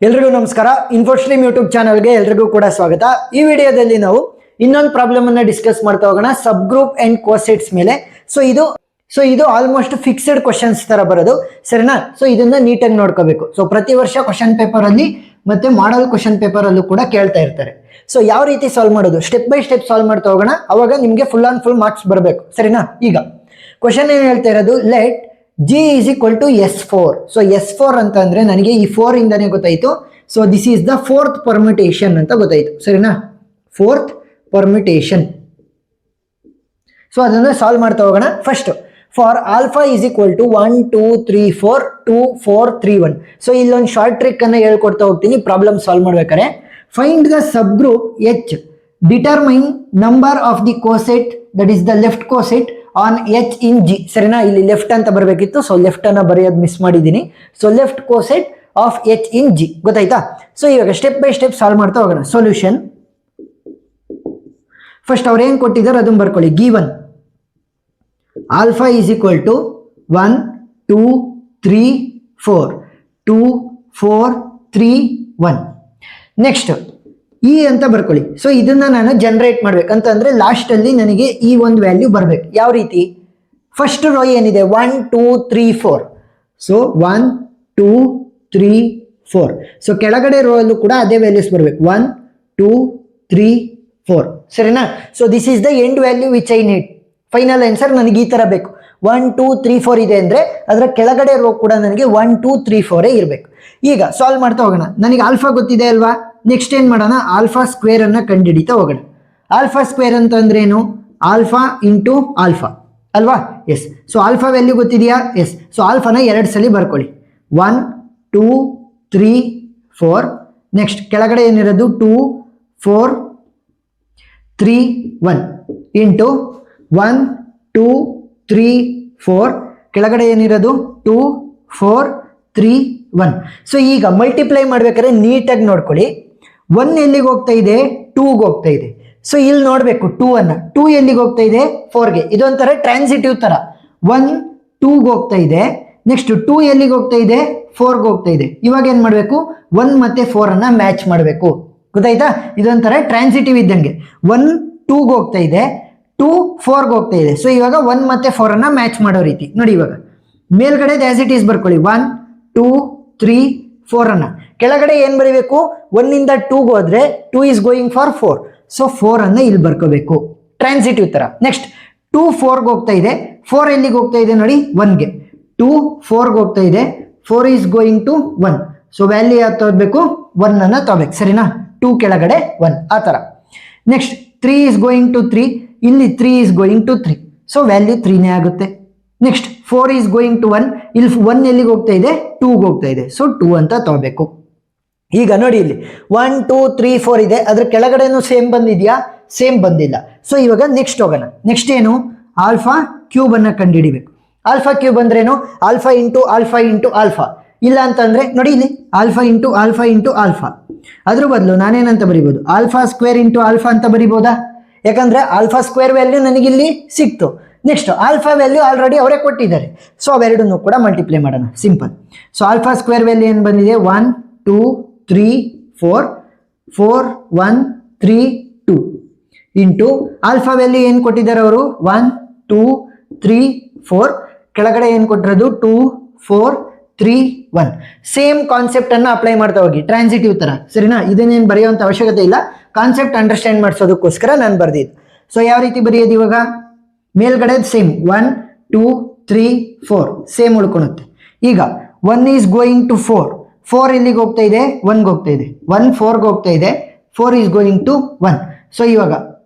ಎಲ್ರಿಗೂ ನಮಸ್ಕಾರ. ಇನ್ಫೋಸ್ಟ್ರೀಮ್ ಯೂಟ್ಯೂಬ್ ಚಾನಲ್ಗೆ ಎಲ್ರಿಗೂ ಕೂಡ ಸ್ವಾಗತ. ಈ ವಿಡಿಯೋದಲ್ಲಿ ನಾವು ಇನ್ನೊಂದು ಪ್ರಾಬ್ಲಮ್ ಅನ್ನ ಡಿಸ್ಕಸ್ ಮಾಡ್ತಾ ಹೋಗೋಣ, ಸಬ್ ಗ್ರೂಪ್ ಅಂಡ್ ಕೋಸೆಟ್ಸ್ ಮೇಲೆ. ಸೊ ಇದು ಆಲ್ಮೋಸ್ಟ್ ಫಿಕ್ಸ್ಡ್ ಕ್ವಶನ್ಸ್ ತರ ಬರೋದು, ಸರಿನಾ? ಸೊ ಇದನ್ನ ನೀಟಾಗಿ ನೋಡ್ಕೋಬೇಕು. ಸೊ ಪ್ರತಿ ವರ್ಷ ಕ್ವಶನ್ ಪೇಪರ್ ಅಲ್ಲಿ ಮತ್ತೆ ಮಾಡಲ್ ಕ್ವಶನ್ ಪೇಪರ್ ಅಲ್ಲೂ ಕೂಡ ಕೇಳ್ತಾ ಇರ್ತಾರೆ. ಸೊ ಯಾವ ರೀತಿ ಸಾಲ್ವ್ ಮಾಡೋದು, ಸ್ಟೆಪ್ ಬೈ ಸ್ಟೆಪ್ ಸಾಲ್ವ್ ಮಾಡ್ತಾ ಹೋಗೋಣ, ಅವಾಗ ನಿಮ್ಗೆ ಫುಲ್ ಆನ್ ಫುಲ್ ಮಾರ್ಕ್ಸ್ ಬರಬೇಕು, ಸರಿನಾ? ಈಗ ಕ್ವಶನ್ ಏನ್ ಹೇಳ್ತಾ ಇರೋದು, let G is equal to S4. So S4 ಅಂತ ಅಂದ್ರೆ ನನಗೆ ಈ 4 ಇಂದಾನೆ ಗೊತ್ತಾಯ್ತು. So this is the fourth permutation ಅಂತ ಗೊತ್ತಾಯ್ತು, ಸರಿನಾ? Fourth permutation. ಸೊ ಅದನ್ನ ಸಾಲ್ವ್ ಮಾಡ್ತಾ ಹೋಗೋಣ. First for alpha is equal to 1 2 3 4 2 4 3 1. So ಇಲ್ಲೊಂದು ಶಾರ್ಟ್ ಟ್ರಿಕ್ ಅನ್ನ ಹೇಳ್ಕೊಡ್ತಾ ಹೋಗ್ತೀನಿ ಪ್ರಾಬ್ಲಮ್ ಸಾಲ್ವ್ ಮಾಡ್ಬೇಕಾರೆ. Find the sub group H, determine number of the coset, that is the left coset on H in G, ಸರಿನಾ? ಇಲ್ಲಿ left ಅಂತ ಬರಬೇಕಿತ್ತು, so left ಅನ್ನ ಬರೆಯೋದು ಮಿಸ್ ಮಾಡಿದ್ದೀನಿ. So left coset of H in G ಗೊತ್ತಾಯ್ತಾ? So ಇವಾಗ step by step solve ಮಾಡ್ತಾ ಹೋಗೋಣ. ಸೊಲ್ಯೂಷನ್ ಫಸ್ಟ್ ಅವ್ರು ಏನ್ ಕೊಟ್ಟಿದ್ದಾರೆ ಅದನ್ನ ಬರ್ಕೊಳ್ಳಿ. Given alpha is equal to 1 2 3 4 2 4 3 1. Next e ಅಂತ ಬರ್ಕೊಳ್ಳಿ. ಸೊ ಇದನ್ನ ನಾನು ಜನರೇಟ್ ಮಾಡ್ಬೇಕಂತಂದ್ರೆ ಲಾಸ್ಟ್ ಅಲ್ಲಿ ನನಗೆ ಈ ಒಂದು ವ್ಯಾಲ್ಯೂ ಬರ್ಬೇಕು. ಯಾವ ರೀತಿ? ಫಸ್ಟ್ ರೋ ಏನಿದೆ 1 2 3 4. ಸೊ 1 2 3 4. ಸೊ ಕೆಳಗಡೆ ರೋ ಅಲ್ಲೂ ಕೂಡ ಅದೇ ವ್ಯಾಲ್ಯೂಸ್ ಬರ್ಬೇಕು, 1 2 3 4, ಸರಿನಾ? So this is the end value which I need. Final answer ನನಗೆ ಈ ತರ ಬೇಕು. 1 2 3 4 ಇದೆ ಅಂದ್ರೆ ಅದರ ಕೆಳಗಡೆ ರೋ ಕೂಡ ನನಗೆ 1 2 3 4 ಇರಬೇಕು. ಈಗ ಸಾಲ್ವ್ ಮಾಡ್ತಾ ಹೋಗೋಣ. ನನಗೆ ಆಲ್ಫಾ ಗೊತ್ತಿದೆ ಅಲ್ವಾ? ನೆಕ್ಸ್ಟ್ ಏನ್ ಮಾಡೋಣ, ಆಲ್ಫಾ ಸ್ಕ್ವೇರ್ ಅನ್ನ ಕಂಡುಹಿಡಿತಾ ಹೋಗೋಣ. ಆಲ್ಫಾ ಸ್ಕ್ವೇರ್ ಅಂತಂದ್ರೆ ಏನು? ಆಲ್ಫಾ ಇಂಟು ಆಲ್ಫಾ ಅಲ್ವಾ? ಎಸ್. ಸೊ ಆಲ್ಫಾ ವ್ಯಾಲ್ಯೂ ಗೊತ್ತಿದೆಯಾ? ಎಸ್. ಸೊ ಆಲ್ಫಾನ 2 ಸಲ ಬರ್ಕೊಳ್ಳಿ, 1 2 3 4. ನೆಕ್ಸ್ಟ್ ಕೆಳಗಡೆ ಏನಿರೋದು 2 4 3 1 ಇಂಟು 1 2 3 4. ಕೆಳಗಡೆ ಏನಿರೋದು 2 4 3 1. ಸೊ ಈಗ ಮಲ್ಟಿಪ್ಲೈ ಮಾಡ್ಬೇಕಾದ್ರೆ ನೀಟಾಗಿ ನೋಡ್ಕೊಳ್ಳಿ. 1 ಎಲ್ಲಿಗೆ ಹೋಗ್ತಾ ಇದೆ? 2ಗೆ ಹೋಗ್ತಾ ಇದೆ. ಸೊ ಇಲ್ಲಿ ನೋಡ್ಬೇಕು 2 ಅನ್ನ. 2 ಎಲ್ಲಿಗೆ ಹೋಗ್ತಾ ಇದೆ? 4ಗೆ. ಇದೊಂಥರ ಟ್ರಾನ್ಸಿಟಿವ್ ತರ. 1 2ಗೆ ಹೋಗ್ತಾ ಇದೆ. ನೆಕ್ಸ್ಟ್ 2 ಎಲ್ಲಿಗೆ ಹೋಗ್ತಾ ಇದೆ? 4ಗೆ ಹೋಗ್ತಾ ಇದೆ. ಇವಾಗ ಏನ್ ಮಾಡ್ಬೇಕು? 1 ಮತ್ತೆ 4 ಅನ್ನ ಮ್ಯಾಚ್ ಮಾಡ್ಬೇಕು, ಗೊತ್ತಾಯ್ತಾ? ಇದೊಂಥರ ಟ್ರಾನ್ಸಿಟಿವ್ ಇದ್ದಂಗೆ. 1 2ಗೆ ಹೋಗ್ತಾ ಇದೆ, 2 4ಗೆ ಹೋಗ್ತಾ ಇದೆ. ಸೊ ಇವಾಗ 1 ಮತ್ತೆ 4 ಅನ್ನ ಮ್ಯಾಚ್ ಮಾಡೋ ರೀತಿ ನೋಡಿ. ಇವಾಗ ಮೇಲ್ಗಡೆ ಆಸ್ ಇಟ್ ಈಸ್ ಬರ್ಕೊಳ್ಳಿ, 1 2 3 4 ಅನ್ನ. ಕೆಳಗಡೆ ಏನ್ ಬರೀಬೇಕು? 1 ಇಂದ 2ಗೆ ಹೋದ್ರೆ 2 ಇಸ್ ಗೋಯಿಂಗ್ ಫಾರ್ 4. ಸೊ 4 ಅನ್ನ ಇಲ್ಲಿ ಬರ್ಕೋಬೇಕು, ಟ್ರಾನ್ಸಿಟಿವ್ ತರ. ನೆಕ್ಸ್ಟ್ 2 4ಗೆ ಹೋಗ್ತಾ ಇದೆ. 4 ಎಲ್ಲಿಗೆ ಹೋಗ್ತಾ ಇದೆ ನೋಡಿ? 1ಗೆ. 2 4ಗೆ ಹೋಗ್ತಾ ಇದೆ. 4 is going to 1. So value ಯಾವ್ದು ತಗೋಬೇಕು? 1 ಅನ್ನ ತಗೋಬೇಕು, ಸರಿನಾ? 2 ಕೆಳಗಡೆ 1 ಆ ತರ. Next 3 is going to 3. ಇಲ್ಲಿ 3 is going to 3. So value 3ನೇ ಆಗುತ್ತೆ. Next 4 is going to 1. ಇಲ್ಲಿ 1 ಎಲ್ಲಿಗೆ ಹೋಗ್ತಾ ಇದೆ? 2ಗೆ ಹೋಗ್ತಾ ಇದೆ. ಸೊ 2 ಅಂತ ತಗೋಬೇಕು. ಈಗ ನೋಡಿ ಇಲ್ಲಿ 1 2 3 4 ಇದೆ. ಅದ್ರ ಕೆಳಗಡೆನೂ ಸೇಮ್ ಬಂದಿದ್ಯಾ? ಸೇಮ್ ಬಂದಿಲ್ಲ. ಸೊ ಇವಾಗ ನೆಕ್ಸ್ಟ್ ಹೋಗೋಣ. ನೆಕ್ಸ್ಟ್ ಏನು? ಆಲ್ಫಾ ಕ್ಯೂಬ್ ಅನ್ನ ಕಂಡುಹಿಡಿಬೇಕು. ಆಲ್ಫಾ ಕ್ಯೂಬ್ ಅಂದ್ರೇನು? Alpha into alpha into alpha. ಇಲ್ಲ ಅಂತಂದ್ರೆ ನೋಡಿ ಇಲ್ಲಿ alpha into alpha into alpha. ಅದ್ರ ಬದಲು ನಾನೇನಂತ ಬರಿಬೋದು? ಆಲ್ಫಾ ಸ್ಕ್ವೇರ್ ಇಂಟು ಆಲ್ಫಾ ಅಂತ ಬರಿಬೋದಾ? ಯಾಕಂದ್ರೆ ಆಲ್ಫಾ ಸ್ಕ್ವೇರ್ ವ್ಯಾಲ್ಯೂ ನನಗಿಲ್ಲಿ ಸಿಕ್ತು. ನೆಕ್ಸ್ಟ್ ಆಲ್ಫಾ ವ್ಯಾಲ್ಯೂ ಆಲ್ರೆಡಿ ಅವರೇ ಕೊಟ್ಟಿದ್ದಾರೆ. ಸೊ ಅವೆರಡನ್ನು ಕೂಡ ಮಲ್ಟಿಪ್ಲೈ ಮಾಡೋಣ, simple. So alpha square value ಏನು ಬಂದಿದೆ? 1 2 3 4 4 1 3 2 ಇಂಟು ಆಲ್ಫಾ ವ್ಯಾಲ್ಯೂ ಏನು ಕೊಟ್ಟಿದ್ದಾರೆ ಅವರು? 1 2 3 4. ಕೆಳಗಡೆ ಏನು ಕೊಟ್ಟಿರೋದು? 2 4 3 1. ಸೇಮ್ ಕಾನ್ಸೆಪ್ಟ್ ಅನ್ನ ಅಪ್ಲೈ ಮಾಡ್ತಾ ಹೋಗಿ, ಟ್ರಾನ್ಸಿಟಿವ್ ತರ, ಸರಿನಾ? ಇದನ್ನೇನು ಬರೆಯುವಂತ ಅವಶ್ಯಕತೆ ಇಲ್ಲ, ಕಾನ್ಸೆಪ್ಟ್ ಅಂಡರ್ಸ್ಟ್ಯಾಂಡ್ ಮಾಡಿಸೋದಕ್ಕೋಸ್ಕರ ನಾನು ಬರ್ದಿದ್ದು. ಸೊ ಯಾವ ರೀತಿ ಬರೆಯೋದು ಇವಾಗ? ಮೇಲ್ಗಡೆ ಸೇಮ್ 1 2 3 4 ಸೇಮ್ ಉಳ್ಕೊಳುತ್ತೆ. ಈಗ 1 ಈಸ್ ಗೋಯಿಂಗ್ ಟು 4. 4 ಎಲ್ಲಿಗೆ ಹೋಗ್ತಾ ಇದೆ? 1ಗೆ ಹೋಗ್ತಾ ಇದೆ. 1 4ಗೆ ಹೋಗ್ತಾ ಇದೆ. 4 ಈಸ್ ಗೋಯಿಂಗ್ ಟು 1. ಸೊ ಇವಾಗ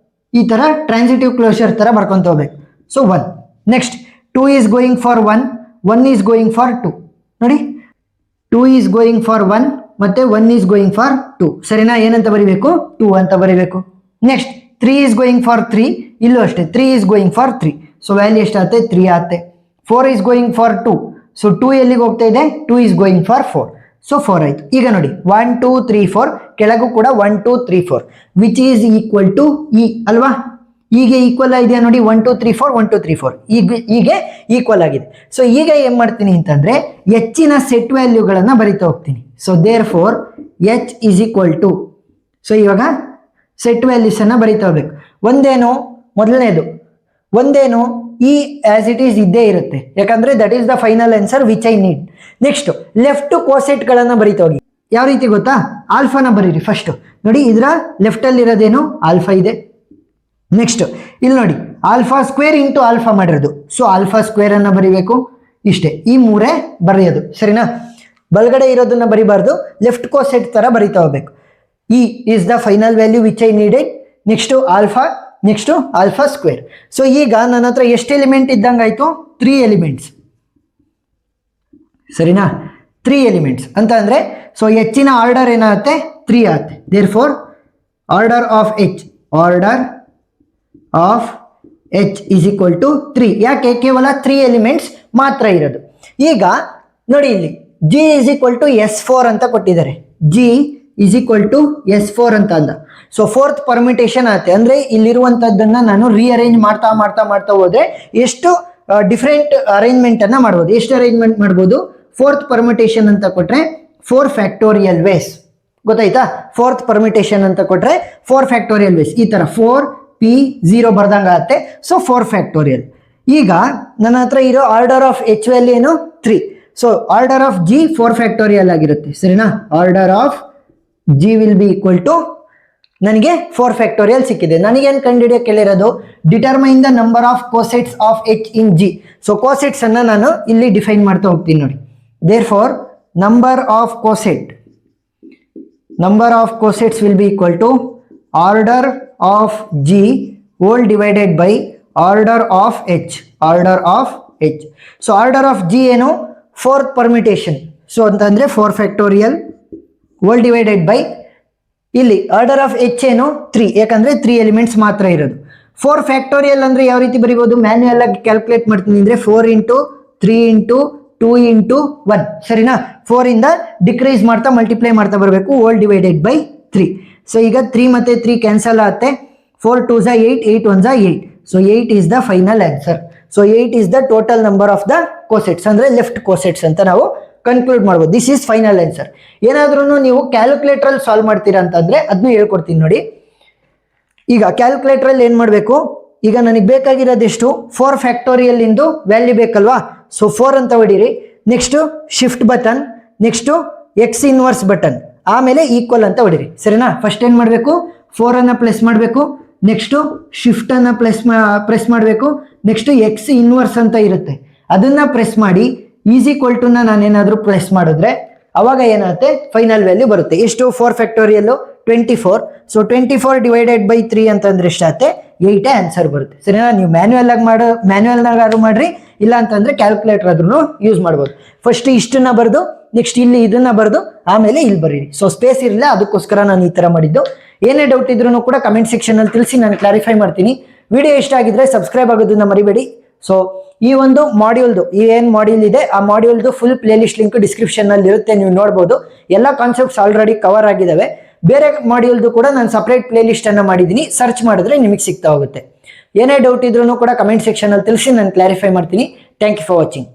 ಈ ತರ ಟ್ರಾನ್ಸಿಟಿವ್ ಕ್ಲೋಷರ್ ತರ ಬರ್ಕೊಂತ ಹೋಗ್ಬೇಕು. So 1. Next 2 is going for 1. 1 is going for 2. ನೋಡಿ 2 ಈಸ್ ಗೋಯಿಂಗ್ ಫಾರ್ 1 ಮತ್ತೆ 1 ಈಸ್ ಗೋಯಿಂಗ್ ಫಾರ್ 2, ಸರಿನಾ? ಏನಂತ ಬರಿಬೇಕು? 2 ಅಂತ ಬರಿಬೇಕು. Next 3 is going for 3. ಇಲ್ಲೂ ಅಷ್ಟೇ 3 is going for 3. So value ಎಷ್ಟಾಗುತ್ತೆ? 3 ಆಗುತ್ತೆ. 4 ಈಸ್ ಗೋಯಿಂಗ್ ಫಾರ್ 2. ಸೊ 2 ಎಲ್ಲಿಗೆ ಹೋಗ್ತಾ ಇದೆ? 2 ಈಸ್ ಗೋಯಿಂಗ್ ಫಾರ್ 4. ಸೊ 4 ಆಯ್ತು. ಈಗ ನೋಡಿ 1 2 3 4 ಕೆಳಗೂ ಕೂಡ 1 2 3 4 which is equal to e ಅಲ್ವಾ? ಹೀಗೆ ಈಕ್ವಲ್ ಇದೆಯಾ ನೋಡಿ, 1 2 3 4 1 2 3 4 ಹೀಗೆ ಈಕ್ವಲ್ ಆಗಿದೆ. ಸೊ ಈಗ ಏನ್ ಮಾಡ್ತೀನಿ ಅಂತಂದ್ರೆ ಹೆಚ್ಚಿನ ಸೆಟ್ ವ್ಯಾಲ್ಯೂಗಳನ್ನ ಬರಿತಾ ಹೋಗ್ತೀನಿ. So therefore h is equal to, so ಇವಾಗ ಸೆಟ್ ವ್ಯಾಲ್ಯೂಸ್ ಅನ್ನ ಬರಿತಾ ಹೋಗ್ಬೇಕು. ಮೊದಲನೇದು ಒಂದೇನು ಈ ಆಸ್ ಇಟ್ ಈಸ್ ಇದ್ದೇ ಇರುತ್ತೆ, ಯಾಕಂದ್ರೆ that is the final answer which I need. Next left coset ಗಳನ್ನ ಬರಿತಾ ಹೋಗಿ. ಯಾವ ರೀತಿ ಗೊತ್ತಾ, ಆಲ್ಫಾನ ಬರೀರಿ ಫಸ್ಟ್. ನೋಡಿ ಇದರ ಲೆಫ್ಟ್ ಅಲ್ಲಿ ಇರೋದೇನು ಆಲ್ಫಾ ಇದೆ. ನೆಕ್ಸ್ಟ್ ಇಲ್ಲಿ ನೋಡಿ ಆಲ್ಫಾ ಸ್ಕ್ವೇರ್ ಇಂಟು ಆಲ್ಫಾ ಮಾಡಿರೋದು, ಸೊ ಆಲ್ಫಾ ಸ್ಕ್ವೇರ್ ಅನ್ನ ಬರಿಬೇಕು. ಇಷ್ಟೇ, ಈ ಮೂರೇ ಬರೆಯೋದು, ಸರಿನಾ? ಬಲಗಡೆ ಇರೋದನ್ನ ಬರಿಬಾರ್ದು, ಲೆಫ್ಟ್ ಕೋಸೆಟ್ ತರ ಬರಿತಾ ಹೋಗ್ಬೇಕು. E is the final value which I needed. Next alpha, next alpha square. So ಈಗ ನನ್ನ ಹತ್ರ ಎಷ್ಟು ಎಲಿಮೆಂಟ್ ಇದ್ದಂಗಾಯ್ತು, 3 ಎಲಿಮೆಂಟ್ಸ್, ಸರಿನಾ? 3 ಎಲಿಮೆಂಟ್ಸ್ ಅಂತ ಅಂದ್ರೆ ಸೊ ಹೆಚ್ಚಿನ ಆರ್ಡರ್ ಏನಾಗುತ್ತೆ, 3 ಆಗುತ್ತೆ. Therefore order of h is equal to 3. ಯಾಕೆ? ಕೇವಲ 3 ಎಲಿಮೆಂಟ್ಸ್ ಮಾತ್ರ ಇರೋದು. ಈಗ ನೋಡಿ ಇಲ್ಲಿ G is equal to S4 ಅಂತ ಕೊಟ್ಟಿದ್ದಾರೆ. G is equal to S4 ಅಂತ ಅಂದ. ಸೊ 4th ಪರ್ಮಿಟೇಷನ್ ಆಗುತ್ತೆ. ಅಂದ್ರೆ ಇಲ್ಲಿರುವಂತದ್ದನ್ನ ನಾನು ರೀಅರೇಂಜ್ ಮಾಡ್ತಾ ಹೋದ್ರೆ ಎಷ್ಟು ಡಿಫರೆಂಟ್ ಅರೇಂಜ್ಮೆಂಟ್ ಅನ್ನ ಮಾಡ್ಬೋದು. ಎಷ್ಟು ಅರೇಂಜ್ಮೆಂಟ್ ಮಾಡ್ಬೋದು? 4th ಪರ್ಮಿಟೇಷನ್ ಅಂತ ಕೊಟ್ರೆ 4 ಫ್ಯಾಕ್ಟೋರಿಯಲ್ ವೇಸ್, ಗೊತ್ತಾಯ್ತಾ? 4th ಪರ್ಮಿಟೇಷನ್ ಅಂತ ಕೊಟ್ರೆ 4 ಫ್ಯಾಕ್ಟೋರಿಯಲ್ ವೇಸ್, ಈ ತರ 4P0 ಬರ್ದಂಗ ಆಗುತ್ತೆ. So 4 factorial. ಈಗ ನನ್ನ ಹತ್ರ ಇರೋ ಆರ್ಡರ್ ಆಫ್ ಎಚ್ ವ್ಯಾಲ್ಯೂ ಏನು, 3. So order of G 4 factorial ಆಗಿರುತ್ತೆ, ಸರಿನಾ? Order of G will be equal to, ನನಗೆ 4 ಫ್ಯಾಕ್ಟೋರಿಯಲ್ ಸಿಕ್ಕಿದೆ. ನನಗೇನು ಕಂಡುಹಿಡಿಯಕ್ಕೆ ಹೇಳಿರೋದು, determine the number of cosets of H in G. So cosets ಅನ್ನ ನಾನು ಇಲ್ಲಿ ಡಿಫೈನ್ ಮಾಡ್ತಾ ಹೋಗ್ತೀನಿ ನೋಡಿ. Therefore number of cosets will be equal to order of G whole divided by order of H. So order of G ಏನು, 4th permutation. So ಅಂತಂದ್ರೆ 4 factorial hole divided by, ಇಲ್ಲಿ order of H ಏನು 3, ಯಾಕಂದ್ರೆ 3 elements ಮಾತ್ರ ಇರೋದು. 4 factorial ಅಂದ್ರೆ ಯಾವ ರೀತಿ ಬರೀಬಹುದು, ಮ್ಯಾನ್ಯುಯಲ್ ಆಗಿ ಕ್ಯಾಲ್ಕುಲೇಟ್ ಮಾಡ್ತೀನಿ ಅಂದ್ರೆ 4 ಇಂಟು 3 ಇಂಟು 2 ಇಂಟು 1, ಸರಿನಾ? 4 ಇಂದ ಡಿಕ್ರೀಸ್ ಮಾಡ್ತಾ ಮಲ್ಟಿಪ್ಲೈ ಮಾಡ್ತಾ ಬರಬೇಕು, ಹೋಲ್ ಡಿವೈಡೆಡ್ ಬೈ 3. ಸೊ ಈಗ 3 ಮತ್ತೆ 3 ಕ್ಯಾನ್ಸಲ್ ಆಗುತ್ತೆ. 4 2s 8, 8 1s 8. So 8 is the final answer. So 8 is the total number of the cosets, ಅಂದ್ರೆ ಲೆಫ್ಟ್ ಕೋಸೆಟ್ಸ್ ಅಂತ ನಾವು ಕನ್ಕ್ಲೂಡ್ ಮಾಡ್ಬೋದು. This is final answer. ಏನಾದ್ರೂ ನೀವು ಕ್ಯಾಲ್ಕುಲೇಟರ್ ಅಲ್ಲಿ ಸಾಲ್ವ್ ಮಾಡ್ತೀರಾ ಅಂತಂದ್ರೆ ಅದನ್ನು ಹೇಳ್ಕೊಡ್ತೀನಿ ನೋಡಿ. ಈಗ ಕ್ಯಾಲ್ಕುಲೇಟರ್ ಅಲ್ಲಿ ಏನ್ ಮಾಡಬೇಕು, ಈಗ ನನಗೆ ಬೇಕಾಗಿರೋದೆಷ್ಟು, 4 ಫ್ಯಾಕ್ಟೋರಿಯಲ್ ಇಂದು ವ್ಯಾಲ್ಯೂ ಬೇಕಲ್ವಾ? ಸೊ 4 ಅಂತ ಹೊಡೀರಿ. Next shift button, next x inverse button, ಆಮೇಲೆ ಈಕ್ವಲ್ ಅಂತ ಹೊಡೀರಿ, ಸರಿನಾ? ಫಸ್ಟ್ ಏನ್ ಮಾಡಬೇಕು, 4 ಅನ್ನ ಪ್ಲಸ್ ಮಾಡಬೇಕು, ನೆಕ್ಸ್ಟ್ ಶಿಫ್ಟ್ ಅನ್ನ ಪ್ರೆಸ್ ಮಾಡಬೇಕು, ನೆಕ್ಸ್ಟ್ ಎಕ್ಸ್ ಇನ್ವರ್ಸ್ ಅಂತ ಇರುತ್ತೆ ಅದನ್ನ ಪ್ರೆಸ್ ಮಾಡಿ ಈಸ್ ಈಕ್ವಲ್ ಟು ನಾನೇನಾದ್ರೂ ಪ್ರೆಸ್ ಮಾಡಿದ್ರೆ ಅವಾಗ ಏನಾಗುತ್ತೆ, ಫೈನಲ್ ವ್ಯಾಲ್ಯೂ ಬರುತ್ತೆ. ಎಷ್ಟು? 4 ಫ್ಯಾಕ್ಟೋರಿಯಲ್ 24. ಸೊ 24 ಡಿವೈಡೆಡ್ ಬೈ 3 ಅಂತಂದ್ರೆ ಎಷ್ಟಾಗುತ್ತೆ, 8 ಆನ್ಸರ್ ಬರುತ್ತೆ, ಸರಿನಾ? ನೀವು ಮ್ಯಾನ್ಯುಯಲ್ನಾಗಾದ್ರು ಮಾಡ್ರಿ, ಇಲ್ಲ ಅಂತಂದ್ರೆ ಕ್ಯಾಲ್ಕುಲೇಟರ್ ಆದ್ರೂ ಯೂಸ್ ಮಾಡ್ಬೋದು. ಫಸ್ಟ್ ಇಷ್ಟನ್ನ ಬರೆದು ನೆಕ್ಸ್ಟ್ ಇಲ್ಲಿ ಇದನ್ನ ಬರೆದು ಆಮೇಲೆ ಇಲ್ಲಿ ಬರೀರಿ. ಸೊ ಸ್ಪೇಸ್ ಇರಲಿಲ್ಲ, ಅದಕ್ಕೋಸ್ಕರ ನಾನು ಈ ತರ ಮಾಡಿದ್ದು. ಏನೇ ಡೌಟ್ ಇದ್ರೂ ಕೂಡ ಕಮೆಂಟ್ ಸೆಕ್ಷನ್ ಅಲ್ಲಿ ತಿಳಿಸಿ, ನಾನು ಕ್ಲಾರಿಫೈ ಮಾಡ್ತೀನಿ. ವಿಡಿಯೋ ಇಷ್ಟ ಆಗಿದ್ರೆ ಸಬ್ಸ್ಕ್ರೈಬ್ ಆಗೋದನ್ನ ಮರಿಬೇಡಿ. ಸೊ ಈ ಒಂದು ಮಾಡ್ಯೂಲ್ದು ಏನು ಮಾಡ್ಯೂಲ್ ಇದೆ ಆ ಮಾಡ್ಯೂಲ್ದು full playlist link description ಅಲ್ಲಿ ಇರುತ್ತೆ, ನೀವು ನೋಡ್ಬೋದು. ಎಲ್ಲ ಕಾನ್ಸೆಪ್ಟ್ಸ್ ಆಲ್ರೆಡಿ ಕವರ್ ಆಗಿದ್ದಾವೆ. ಬೇರೆ ಮಾಡ್ಯೂಲ್ದು ಕೂಡ ನಾನು ಸಪರೇಟ್ ಪ್ಲೇ ಲಿಸ್ಟ್ ಅನ್ನ ಮಾಡಿದ್ದೀನಿ, ಸರ್ಚ್ ಮಾಡಿದ್ರೆ ನಿಮಗೆ ಸಿಗ್ತಾ ಹೋಗುತ್ತೆ. ಏನೇ ಡೌಟ್ ಇದ್ರೂ ಕೂಡ ಕಮೆಂಟ್ ಸೆಕ್ಷನ್ ಅಲ್ಲಿ ತಿಳಿಸಿ, ನಾನು ಕ್ಲಾರಿಫೈ ಮಾಡ್ತೀನಿ. Thank you for watching.